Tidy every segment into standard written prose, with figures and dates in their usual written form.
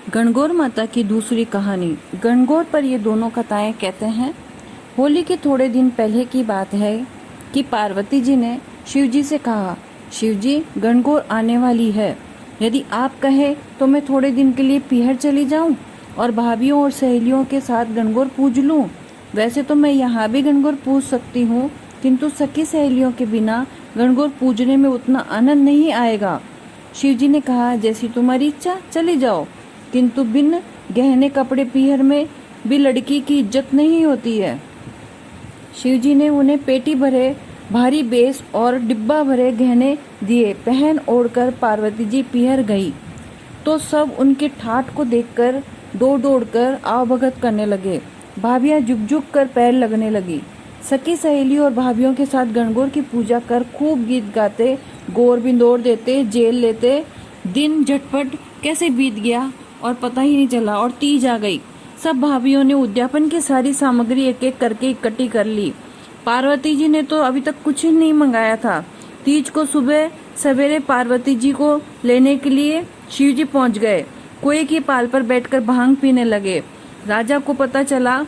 गणगौर माता की दूसरी कहानी। गणगौर पर ये दोनों कथाएं कहते हैं, होली के थोड़े दिन पहले की बात है कि पार्वती जी ने शिव जी से कहा, शिव जी, गणगौर आने वाली है, यदि आप कहे तो मैं थोड़े दिन के लिए पीहर चली जाऊं और भाभीियों और सहेलियों के साथ गणगौर पूज लूं। वैसे तो मैं यहाँ भी गणगौर पूज सकती हूँ, किंतु सखी सहेलियों के बिना गणगौर पूजने में उतना आनंद नहीं आएगा। शिव जी ने कहा, जैसी तुम्हारी इच्छा, चली जाओ, किंतु बिन गहने कपड़े पीहर में भी लड़की की इज्जत नहीं होती है। शिव जी ने उन्हें पेटी भरे भारी बेस और डिब्बा भरे गहने दिए। पहन ओढ़कर पार्वती जी पीहर गई तो सब उनके ठाठ को देखकर दौड़ दौड़कर आवभगत करने लगे। भाभियां झुक झुक कर पैर लगने लगी। सखी सहेली और भाभियों के साथ गणगौर की पूजा कर खूब गीत गाते, गौर बिंदौर देते, जेल लेते। दिन झटपट कैसे बीत गया और पता ही नहीं चला और तीज आ गई। सब भाभियों ने उद्यापन की सारी सामग्री एक एक करके इकट्ठी कर ली। पार्वती जी ने तो अभी तक कुछ नहीं मंगाया था। तीज को सुबह सवेरे पार्वती जी को लेने के लिए शिव जी पहुंच गए। कुएं की पाल पर बैठकर भांग पीने लगे। राजा को पता चला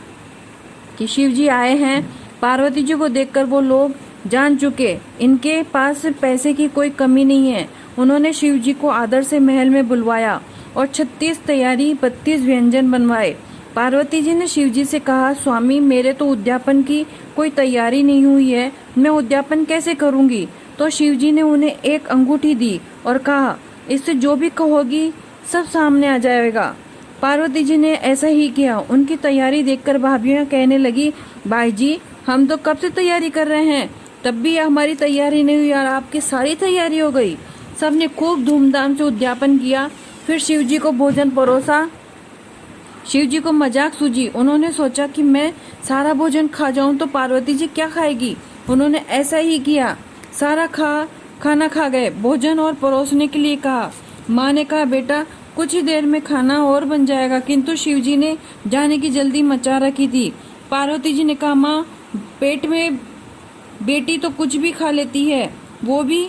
कि शिव जी आए हैं। पार्वती जी को देखकर वो लोग जान चुके इनके पास पैसे की कोई कमी नहीं है। उन्होंने शिव जी को आदर से महल में बुलवाया और 36 तैयारी 32 व्यंजन बनवाए। पार्वती जी ने शिव जी से कहा, स्वामी, मेरे तो उद्यापन की कोई तैयारी नहीं हुई है, मैं उद्यापन कैसे करूंगी? तो शिव जी ने उन्हें एक अंगूठी दी और कहा, इससे जो भी कहोगी सब सामने आ जाएगा। पार्वती जी ने ऐसा ही किया। उनकी तैयारी देखकर भाभियां कहने लगी, भाई जी, हम तो कब से तैयारी कर रहे हैं, तब भी हमारी तैयारी नहीं हुई और आपकी सारी तैयारी हो गई। सबने खूब धूमधाम से उद्यापन किया। फिर शिव जी को भोजन परोसा। शिव जी को मजाक सूझी। उन्होंने सोचा कि मैं सारा भोजन खा जाऊं तो पार्वती जी क्या खाएगी। उन्होंने ऐसा ही किया, सारा खाना खा गए। भोजन और परोसने के लिए कहा। माँ ने कहा, बेटा, कुछ ही देर में खाना और बन जाएगा, किंतु शिव जी ने जाने की जल्दी मचा रखी थी। पार्वती जी ने कहा, माँ, पेट में बेटी तो कुछ भी खा लेती है, वो भी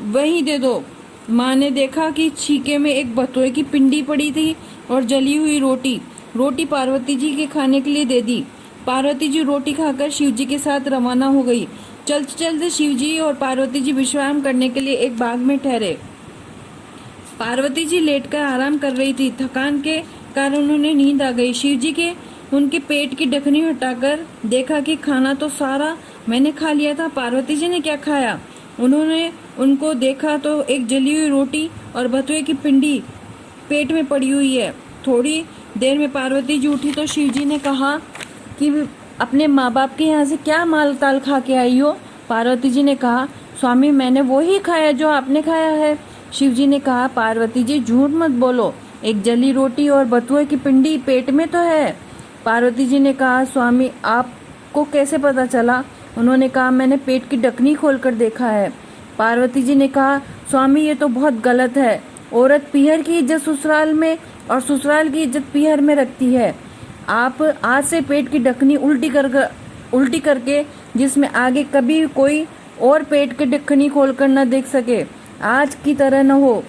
वही दे दो। माँ ने देखा कि छीके में एक बथुए की पिंडी पड़ी थी और जली हुई रोटी पार्वती जी के खाने के लिए दे दी। पार्वती जी रोटी खाकर शिव जी के साथ रवाना हो गई। चलते चलते शिव जी और पार्वती जी विश्राम करने के लिए एक बाग में ठहरे। पार्वती जी लेटकर आराम कर रही थी। थकान के कारण उन्हें नींद आ गई। शिव जी के उनके पेट की ढकनी हटाकर देखा कि खाना तो सारा मैंने खा लिया था, पार्वती जी ने क्या खाया? उन्होंने उनको देखा तो एक जली हुई रोटी और बथुए की पिंडी पेट में पड़ी हुई है। थोड़ी देर में पार्वती जी उठी तो शिव जी ने कहा कि अपने माँ बाप के यहाँ से क्या माल ताल खा के आई हो? पार्वती जी ने कहा, स्वामी, मैंने वो ही खाया जो आपने खाया है। शिव जी ने कहा, पार्वती जी, झूठ मत बोलो, एक जली रोटी और बथुए की पिंडी पेट में तो है। पार्वती जी ने कहा, स्वामी, आपको कैसे पता चला? उन्होंने कहा, मैंने पेट की ढकनी खोलकर देखा है। पार्वती जी ने कहा, स्वामी, ये तो बहुत गलत है। औरत पीहर की इज्जत ससुराल में और ससुराल की इज्जत पीहर में रखती है। आप आज से पेट की ढकनी उल्टी करके, जिसमें आगे कभी कोई और पेट की ढकनी खोलकर न देख सके, आज की तरह न हो।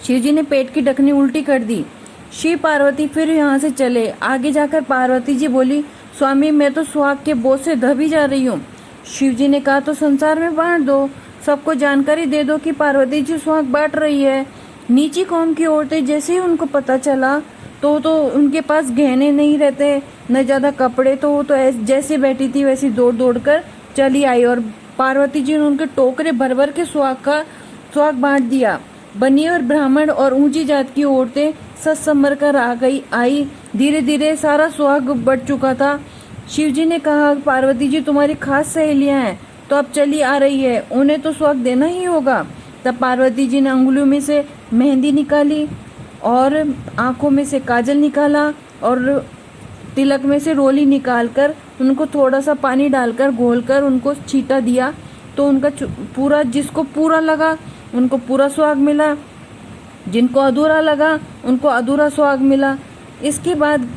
शिव जी ने पेट की ढकनी उल्टी कर दी। शिव पार्वती फिर यहाँ से चले। आगे जाकर पार्वती जी बोली, स्वामी, मैं तो सुहाग के बोझ से दबी जा रही हूँ। शिव जी ने कहा, तो संसार में बांट दो, सबको जानकारी दे दो कि पार्वती जी सुहाग बांट रही है। नीची कौम की औरतें जैसे ही उनको पता चला तो उनके पास गहने नहीं रहते, न ज्यादा कपड़े, तो वो तो जैसे बैठी थी वैसी दौड़ दौड़ कर चली आई और पार्वती जी ने उनके टोकरे भर भर के सुहाग बांट दिया। बनिए और ब्राह्मण और ऊंची जात की औरतें सच संभर कर आई। धीरे धीरे सारा सुहाग बढ़ चुका था। शिव जी ने कहा, पार्वती जी, तुम्हारी खास सहेलियां हैं तो अब चली आ रही है, उन्हें तो सुहाग देना ही होगा। तब पार्वती जी ने अंगुलियों में से मेहंदी निकाली और आंखों में से काजल निकाला और तिलक में से रोली निकालकर उनको थोड़ा सा पानी डालकर घोलकर उनको छींटा दिया। तो उनका पूरा, जिसको पूरा लगा उनको पूरा सुहाग मिला, जिनको अधूरा लगा उनको अधूरा सुहाग मिला। इसके बाद